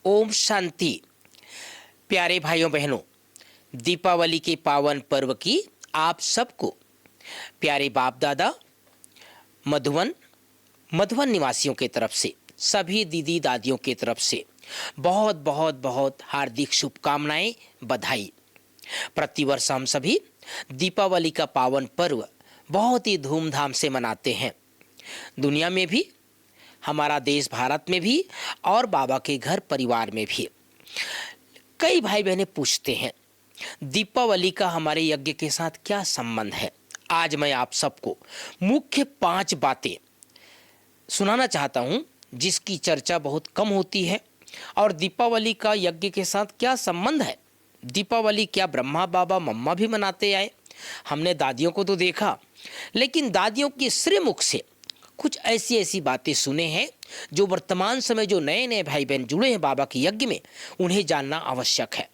ओम शांति। प्यारे भाइयों बहनों, दीपावली के पावन पर्व की आप सबको प्यारे बाप दादा मधुवन मधुवन निवासियों की तरफ से, सभी दीदी दादियों की तरफ से बहुत बहुत बहुत हार्दिक शुभकामनाएं, बधाई। प्रतिवर्ष हम सभी दीपावली का पावन पर्व बहुत ही धूमधाम से मनाते हैं। दुनिया में भी, हमारा देश भारत में भी और बाबा के घर परिवार में भी कई भाई बहनें पूछते हैं दीपावली का हमारे यज्ञ के साथ क्या संबंध है। आज मैं आप सबको मुख्य 5 बातें सुनाना चाहता हूं जिसकी चर्चा बहुत कम होती है। और दीपावली का यज्ञ के साथ क्या संबंध है। दीपावली क्या ब्रह्मा बाबा मम्मा भी मनाते आए? हमने दादियों को तो देखा, लेकिन दादियों के श्रीमुख से कुछ ऐसी ऐसी बातें सुने हैं जो वर्तमान समय जो नए नए भाई बहन जुड़े हैं बाबा के यज्ञ में, उन्हें जानना आवश्यक है।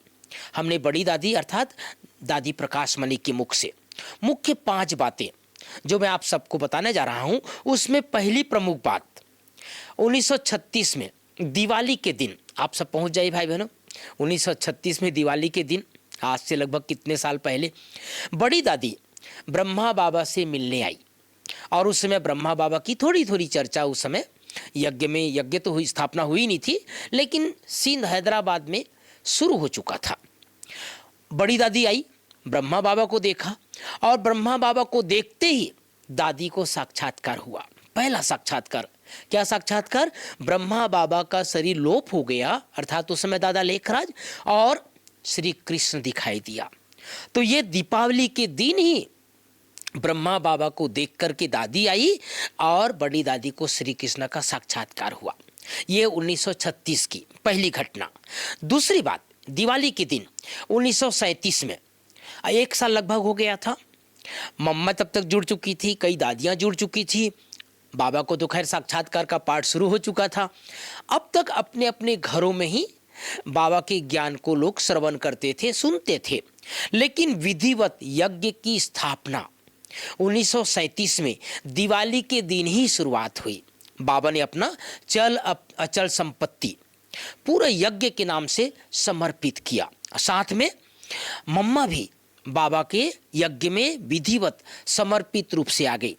हमने बड़ी दादी अर्थात दादी प्रकाश मणि के मुख से मुख्य 5 बातें जो मैं आप सबको बताने जा रहा हूं, उसमें पहली प्रमुख बात 1936 में दिवाली के दिन, आप सब पहुंच जाइए भाई बहनों। 1936 में दिवाली के दिन, आज से लगभग कितने साल पहले, बड़ी दादी ब्रह्मा बाबा से मिलने आई। और उस समय ब्रह्मा बाबा की थोड़ी थोड़ी चर्चा उस समय यज्ञ में, यज्ञ तो हुई, स्थापना हुई नहीं थी, लेकिन सिंध हैदराबाद में शुरू हो चुका था। बड़ी दादी आई, ब्रह्मा बाबा को देखा और ब्रह्मा बाबा को देखते ही दादी को साक्षात्कार हुआ। पहला साक्षात्कार। क्या साक्षात्कार? ब्रह्मा बाबा का शरीर लोप हो गया, अर्थात उस समय दादा लेखराज, और श्री कृष्ण दिखाई दिया। तो ये दीपावली के दिन ही ब्रह्मा बाबा को देख करके दादी आई और बड़ी दादी को श्री कृष्ण का साक्षात्कार हुआ। ये 1936 की पहली घटना। दूसरी बात, दिवाली के दिन 1937 में, 1 साल लगभग हो गया था। मम्मा तब तक जुड़ चुकी थी, कई दादियां जुड़ चुकी थी, बाबा को तो खैर साक्षात्कार का पाठ शुरू हो चुका था। अब तक अपने अपने घरों में ही बाबा के ज्ञान को लोग श्रवण करते थे, सुनते थे। लेकिन विधिवत यज्ञ की स्थापना 1937 में दिवाली के दिन ही शुरुआत हुई। बाबा ने अपना चल अचल संपत्ति पूरा यज्ञ के नाम से समर्पित किया। साथ में मम्मा भी बाबा के यज्ञ में विधिवत समर्पित रूप से आ गई।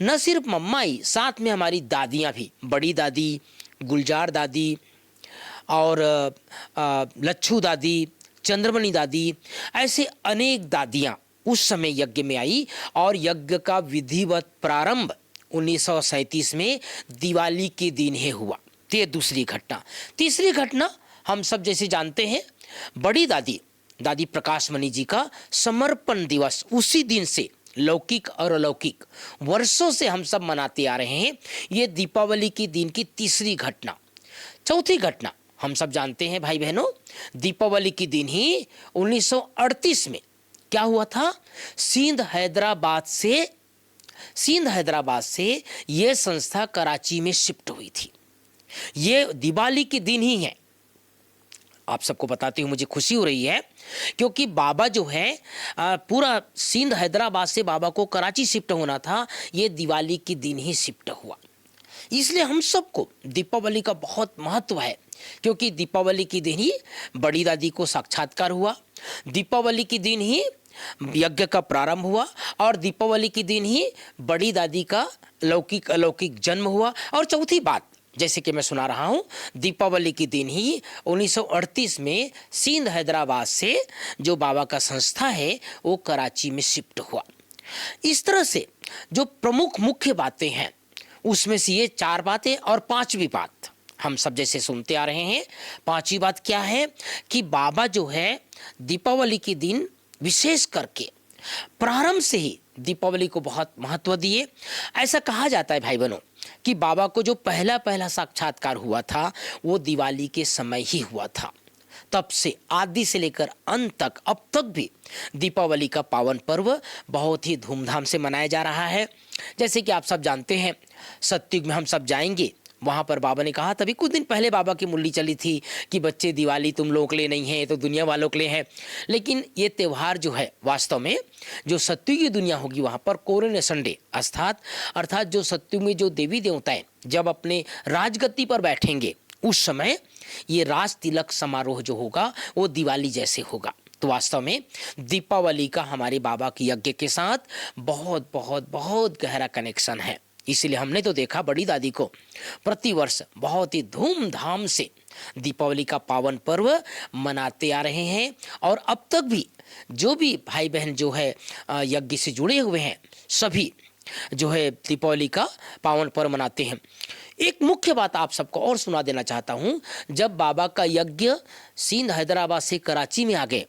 न सिर्फ मम्मा ही, साथ में हमारी दादियां भी, बड़ी दादी, गुलजार दादी और लच्छू दादी, चंद्रमणि दादी, ऐसे अनेक दादियां उस समय यज्ञ में आई और यज्ञ का विधिवत प्रारंभ 1937 में दिवाली के दिन ही हुआ। ये दूसरी घटना। तीसरी घटना हम सब जैसे जानते हैं, बड़ी दादी दादी प्रकाश मणि जी का समर्पण दिवस उसी दिन से लौकिक और अलौकिक वर्षों से हम सब मनाते आ रहे हैं। ये दीपावली के दिन की तीसरी घटना। चौथी घटना हम सब जानते हैं भाई बहनों, दीपावली के दिन ही 1938 में क्या हुआ था? सिंध हैदराबाद से यह संस्था कराची में शिफ्ट हुई थी। ये दिवाली के दिन ही है। आप सबको बताते हुए मुझे खुशी हो रही है, क्योंकि बाबा जो है पूरा सिंध हैदराबाद से बाबा को कराची शिफ्ट होना था, ये दिवाली के दिन ही शिफ्ट हुआ। इसलिए हम सबको दीपावली का बहुत महत्व है, क्योंकि दीपावली के दिन ही बड़ी दादी को साक्षात्कार हुआ, दीपावली के दिन ही यज्ञ का प्रारंभ हुआ और दीपावली के दिन ही बड़ी दादी का लौकिक अलौकिक जन्म हुआ। और चौथी बात, जैसे कि मैं सुना रहा हूं, दीपावली के दिन ही 1938 में सिंध हैदराबाद से जो बाबा का संस्था है वो कराची में शिफ्ट हुआ। इस तरह से जो प्रमुख मुख्य बातें हैं उसमें से ये 4 बातें और 5वीं बात हम सब जैसे सुनते आ रहे हैं। 5वीं बात क्या है कि बाबा जो है दीपावली के दिन विशेष करके प्रारंभ से ही दीपावली को बहुत महत्व दिए। ऐसा कहा जाता है भाई बहनों कि बाबा को जो पहला साक्षात्कार हुआ था वो दिवाली के समय ही हुआ था। तब से आदि से लेकर अंत तक अब तक भी दीपावली का पावन पर्व बहुत ही धूमधाम से मनाया जा रहा है। जैसे कि आप सब जानते हैं, सतयुग में हम सब जाएंगे, वहाँ पर बाबा ने कहा, तभी कुछ दिन पहले बाबा की मुरली चली थी कि बच्चे दिवाली तुम लोगों के लिए नहीं है, तो दुनिया वालों के लिए है। लेकिन ये त्यौहार जो है वास्तव में जो सत्युग की दुनिया होगी वहाँ पर कोरोना संडे अर्थात जो सत्युग में जो देवी देवताएं जब अपने राजगद्दी पर बैठेंगे उस समय ये राज तिलक समारोह जो होगा वो दिवाली जैसे होगा। तो वास्तव में दीपावली का हमारे बाबा की यज्ञ के साथ बहुत बहुत बहुत गहरा कनेक्शन है। इसलिए हमने तो देखा बड़ी दादी को प्रतिवर्ष बहुत ही धूमधाम से दीपावली का पावन पर्व मनाते आ रहे हैं। और अब तक भी जो भी भाई बहन जो है यज्ञ से जुड़े हुए हैं, सभी जो है दीपावली का पावन पर्व मनाते हैं। एक मुख्य बात आप सबको और सुना देना चाहता हूं, जब बाबा का यज्ञ सिंध हैदराबाद से कराची में आ गए,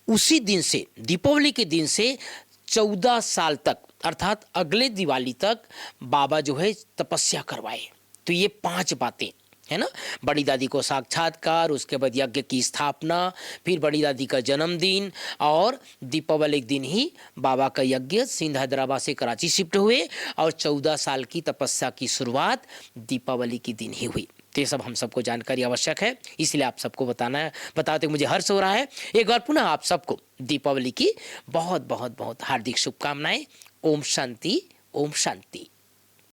उसी दिन से, दीपावली के दिन से 14 साल तक अर्थात अगले दिवाली तक बाबा जो है तपस्या करवाए। तो ये 5 बातें है ना, बड़ी दादी को साक्षात्कार, उसके बाद यज्ञ की स्थापना, फिर बड़ी दादी का जन्मदिन, और दीपावली के दिन ही बाबा का यज्ञ सिंध हैदराबाद से कराची शिफ्ट हुए और 14 साल की तपस्या की शुरुआत दीपावली के दिन ही हुई। तो ये सब हम सबको जानकारी आवश्यक है, इसलिए आप सबको बताते मुझे हर्ष हो रहा है। एक बार पुनः आप सबको दीपावली की बहुत बहुत बहुत हार्दिक शुभकामनाएं। ओम शांति, ओम शांति।